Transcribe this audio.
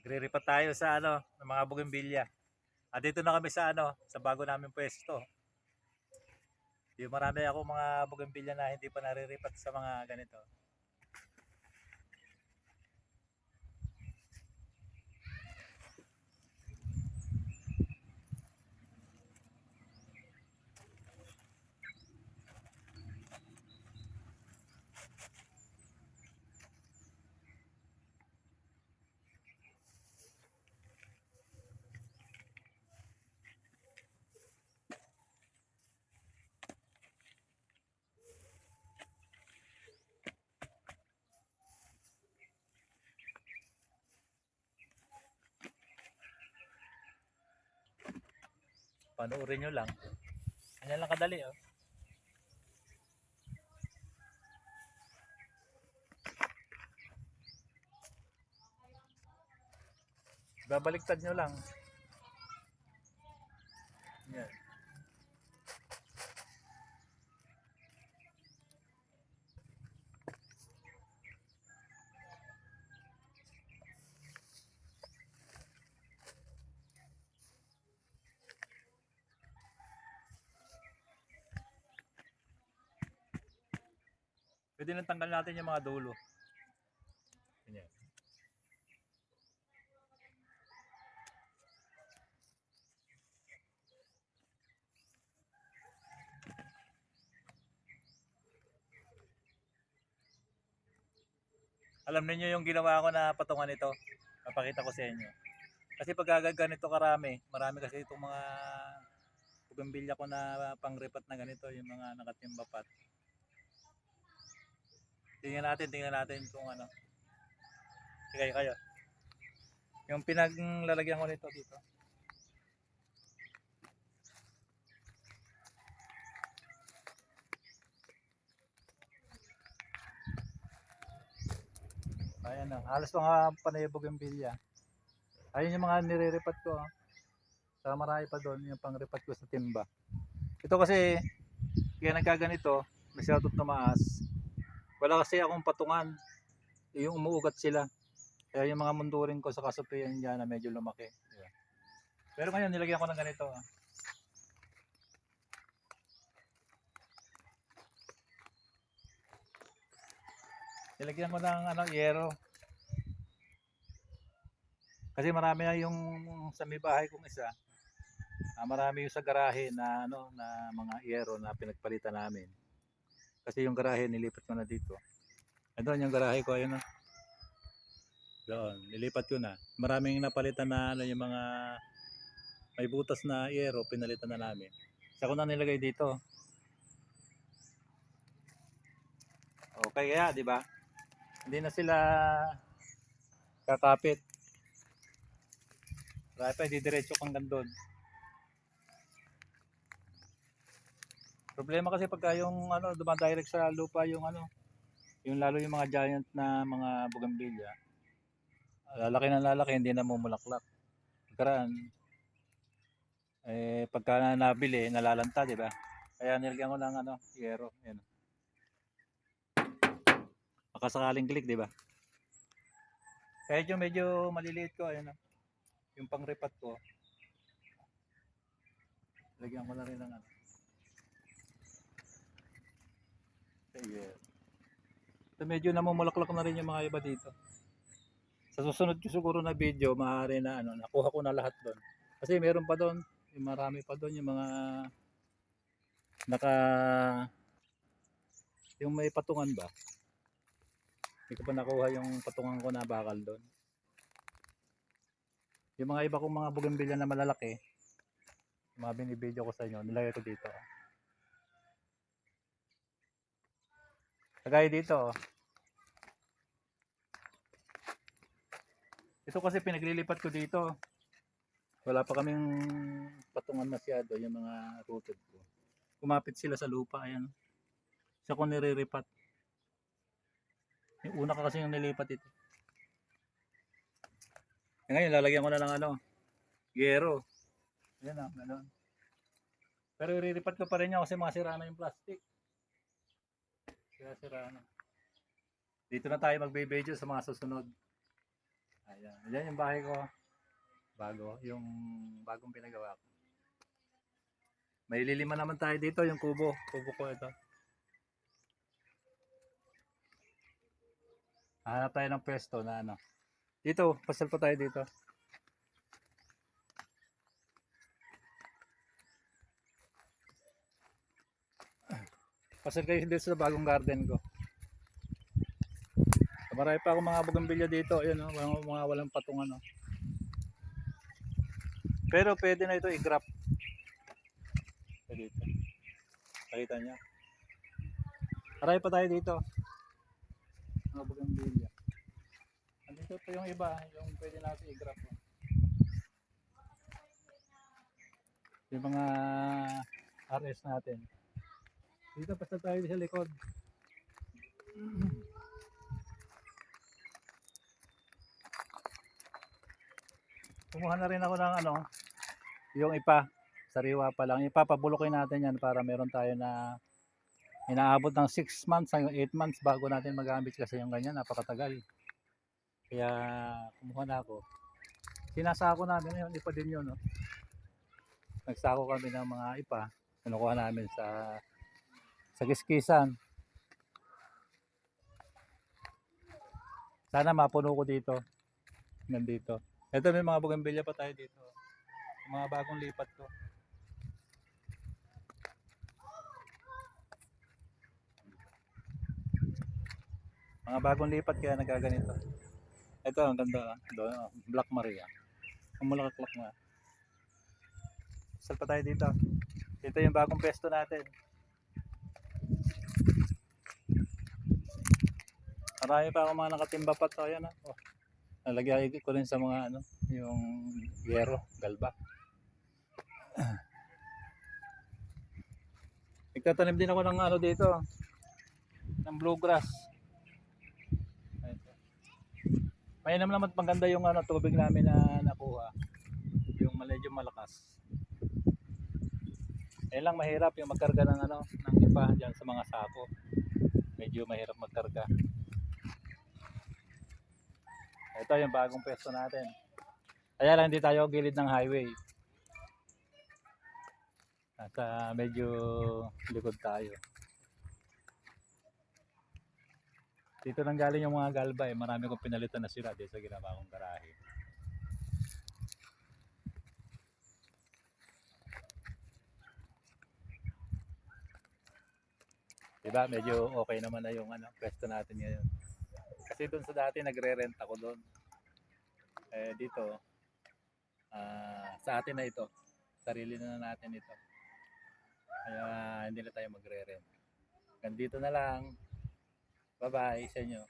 Magriripat tayo sa ng mga bougainvillea. At dito na kami sa sa bago naming pwesto. Yung marami ako mga bougainvillea na hindi pa nariripat sa mga ganito. Panoorin nyo lang. Ganyan lang kadali oh. Babaliktad nyo lang. Yan. Pwede nang tanggal natin yung mga dulo. Ganyan. Alam niyo yung ginawa ko na patungan ito. Papakita ko sa inyo. Kasi pag ganito karami, marami kasi itong mga bougainvillea ko na pangripat na ganito, yung mga nakatimbapat. Tingnan natin kung ano. Sige kayo. Yung pinaglalagyan ko nito dito. Ayan na, halos mga panay bougainvillea. Ayun yung mga nire-repat ko. Saka marami pa doon yung pang-repat ko sa timba. Ito kasi, kaya nagkaganito, masyadong tumaas. Wala kasi akong patungan. Yung umuugat sila. Kaya yung mga mundurin ko sa kasupian dyan na medyo lumaki. Diba? Pero ngayon nilagyan ko ng ganito. Nilagyan ko ng yero. Kasi marami na yung sa may bahay kong isa. Marami yung sa garahe na na mga yero na pinagpalitan namin. Kasi yung garahe nilipat ko na dito. Doon yung garahe ko ayun na. Doon, nilipat ko na. Maraming napalitan na yung mga may butas na yero, pinalitan na namin. Sa ko na nilagay dito. Okay kaya, di ba? Hindi na sila kakapit. Kaya pa, didiretso kang doon. Problema kasi pagka yung dumadirect sa lupa yung yung lalo yung mga giant na mga bougainvillea. Lalaki na lalaki, hindi na mumulaklak. Pagkaraan, pagka nabili, nalalanta, di ba? Kaya nilagyan ko ng yero. Yan. Makasakaling click, di ba? Kaya yung medyo maliliit ko, ayun yung pang-repat ko. Lagyan ko na rin ng yeah. So medyo namumulaklak na rin yung mga iba dito. Sa susunod ko siguro na video, maaari na nakuha ko na lahat doon. Kasi meron pa doon, marami pa doon yung mga yung may patungan ba? Hindi ko pa nakuha yung patungan ko na bakal doon. Yung mga iba kong mga bougainvillea na malalaki, mga binibideo ko sa inyo, nilagay ko dito. Kagaya dito. Ito kasi pinaglilipat ko dito. Wala pa kaming patungan masyado yung mga rooted ko. Kumapit sila sa lupa, ayan. Sa ko niriripat. Yung una ka kasi yung nilipat ito. Ngayon lalagyan ko na lang yero. Ayan gano'n. Pero iriripat ko pa rin yan kasi masira na yung plastic. Kaya sira na. Dito na tayo magbe-video sa mga susunod. Ayan. Ayan yung bahay ko. Bago. Yung bagong pinagawa ko. May lilima naman tayo dito. Yung kubo. Kubo ko ito. Hanap tayo ng pwesto na ano. Dito. Pasal pa tayo dito. Pasal kayo dito sa bagong garden ko. Marami pa akong mga bougainvillea dito. Ayun, oh, mga walang patungan. Oh. Pero pwede na ito i-grab. Dito. Pakita nyo. Marami pa tayo dito. Mga bougainvillea. Andito pa yung iba. Yung pwede natin i-grab. Oh. Yung mga RS natin. Dito basta tayo sa likod. Kumuha na rin ako ng ano, yung ipa, sariwa pa lang. Ipapabulokin natin yan para meron tayo na inaabot ng 6 months hanggang 8 months bago natin magamit kasi yung ganyan, napakatagal. Kaya kumuha na ako. Sinasako namin yun, ipa din yun. No? Nagsako kami ng mga ipa, kinukuha namin sa kiskisan. Sana mapuno ko dito. Nandito. Ito may mga bougainvillea pa tayo dito. Mga bagong lipat ko. Mga bagong lipat kaya nagaganito. Ito ang ganda. Doon, oh, Black Maria. Ang mulakaklak nga. Sal pa tayo dito. Ito yung bagong pesto natin. Marami pa akong mga nakatimba pa to. Ayan, oh. Nalagyan ko rin sa mga ano, yung yero, galba. Nagtatanim din ako ng ano dito, ng bluegrass. Mainam naman maganda yung ano, tubig namin na nakuha. Yung medyo malakas. Eh lang mahirap yung magkarga ng ano, ng ipa diyan sa mga sako. Medyo mahirap magkarga. Ito yung bagong pwesto natin. Kaya lang hindi tayo gilid ng highway. Nasa medyo likod tayo. Dito nang galing yung mga galba eh. Marami kong pinalitan na sila dito sa ginawa kong garahe. Diba? Medyo okay naman na yung ano, pwesto natin ngayon. Kasi doon sa dati nagre-rent ako doon. Eh dito sa atin na ito. Sarili na natin ito. Kaya hindi na tayo magre-rent. Ganito na lang. Bye-bye sa inyo.